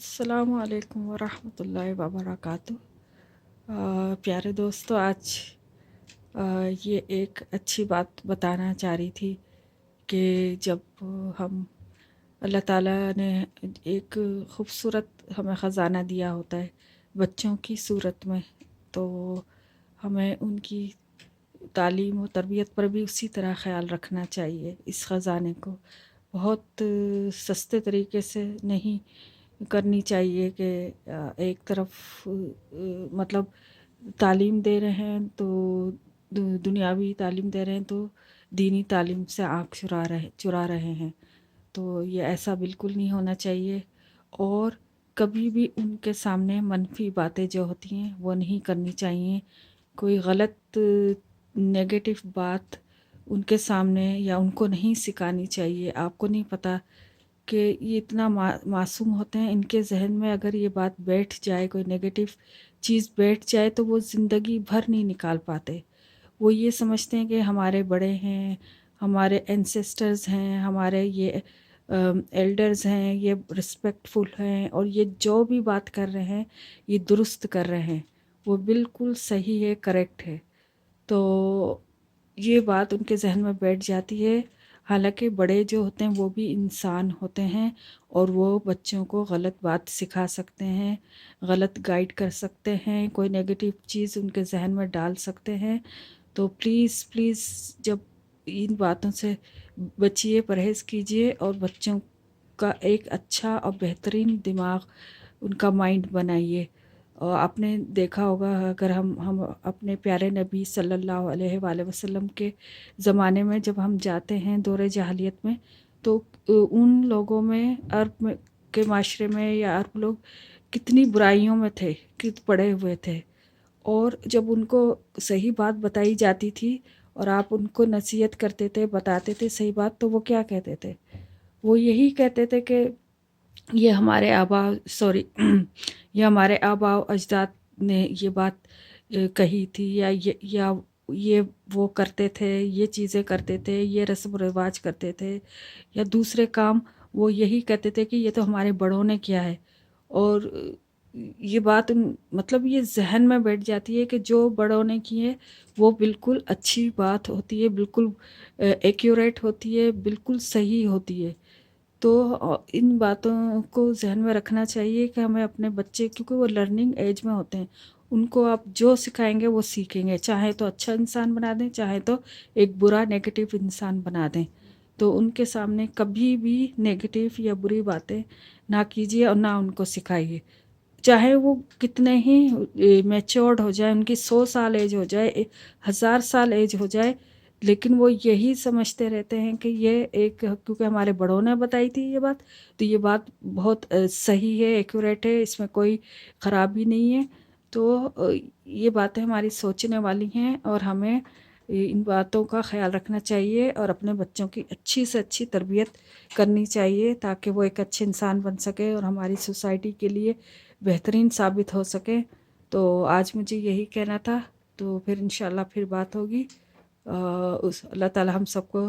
अस्सलामु अलैकुम वरहमतुल्लाहि वबरकातुह। प्यारे दोस्तों, आज ये एक अच्छी बात बताना चाह रही थी कि जब हम अल्लाह ताला ने एक ख़ूबसूरत हमें ख़जाना दिया होता है बच्चों की सूरत में, तो हमें उनकी तालीम और तरबियत पर भी उसी तरह ख़याल रखना चाहिए। इस ख़जाने को बहुत सस्ते तरीके से नहीं करनी चाहिए कि एक तरफ मतलब तालीम दे रहे हैं तो दुनियावी तालीम दे रहे हैं तो दीनी तालीम से आँख चुरा रहे हैं। तो ये ऐसा बिल्कुल नहीं होना चाहिए, और कभी भी उनके सामने मनफी बातें जो होती हैं वो नहीं करनी चाहिए। कोई गलत नेगेटिव बात उनके सामने या उनको नहीं सिखानी चाहिए। आपको नहीं पता कि ये इतना मासूम होते हैं, इनके जहन में अगर ये बात बैठ जाए, कोई नेगेटिव चीज़ बैठ जाए तो वो ज़िंदगी भर नहीं निकाल पाते। वो ये समझते हैं कि हमारे बड़े हैं, हमारे एंसेस्टर्स हैं, हमारे ये एल्डर्स हैं, ये रिस्पेक्टफुल हैं और ये जो भी बात कर रहे हैं ये दुरुस्त कर रहे हैं, वो बिल्कुल सही है, करेक्ट है। तो ये बात उनके जहन में बैठ जाती है। हालांकि बड़े जो होते हैं वो भी इंसान होते हैं और वो बच्चों को गलत बात सिखा सकते हैं, गलत गाइड कर सकते हैं, कोई नेगेटिव चीज़ उनके जहन में डाल सकते हैं। तो प्लीज़ प्लीज़ जब इन बातों से बचिए, परहेज़ कीजिए और बच्चों का एक अच्छा और बेहतरीन दिमाग, उनका माइंड बनाइए। और आपने देखा होगा, अगर हम अपने प्यारे नबी सल्लल्लाहु अलैहि वसल्लम के ज़माने में जब हम जाते हैं दौरे जहालियत में, तो उन लोगों में, के माशरे में या अरब लोग कितनी बुराइयों में थे, कित पड़े हुए थे। और जब उनको सही बात बताई जाती थी और आप उनको नसीहत करते थे, बताते थे सही बात, तो वो क्या कहते थे? वो यही कहते थे कि ये हमारे ये हमारे आबा अजदाद ने ये बात कही थी, या ये वो करते थे, ये चीज़ें करते थे, ये रस्म रिवाज करते थे, या दूसरे काम वो यही कहते थे कि ये तो हमारे बड़ों ने किया है। और ये बात मतलब ये जहन में बैठ जाती है कि जो बड़ों ने की है वो बिल्कुल अच्छी बात होती है, बिल्कुल एक्यूरेट होती है, बिल्कुल सही होती है। तो इन बातों को ज़हन में रखना चाहिए कि हमें अपने बच्चे, क्योंकि वो लर्निंग एज में होते हैं, उनको आप जो सिखाएंगे वो सीखेंगे, चाहे तो अच्छा इंसान बना दें, चाहे तो एक बुरा नेगेटिव इंसान बना दें। तो उनके सामने कभी भी नेगेटिव या बुरी बातें ना कीजिए और ना उनको सिखाइए। चाहे वो कितने ही मैच्योर्ड हो जाए, उनकी 100 साल एज हो जाए, 1000 साल एज हो जाए, लेकिन वो यही समझते रहते हैं कि ये एक, क्योंकि हमारे बड़ों ने बताई थी ये बात, तो ये बात बहुत सही है, एक्यूरेट है, इसमें कोई ख़राबी नहीं है। तो ये बातें हमारी सोचने वाली हैं और हमें इन बातों का ख्याल रखना चाहिए और अपने बच्चों की अच्छी से अच्छी तरबियत करनी चाहिए, ताकि वो एक अच्छे इंसान बन सके और हमारी सोसाइटी के लिए बेहतरीन साबित हो सके। तो आज मुझे यही कहना था, तो फिर इंशाल्लाह फिर बात होगी। उस अल्लाह ताला हम सबको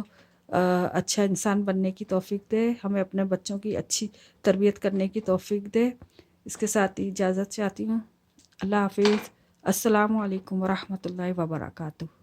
अच्छा इंसान बनने की तौफीक दे, हमें अपने बच्चों की अच्छी तरबियत करने की तौफीक दे। इसके साथ ही इजाज़त चाहती हूँ। अल्लाह हाफिज़। अस्सलामु अलैकुम वरहमतुल्लाहि वबरकातुहू।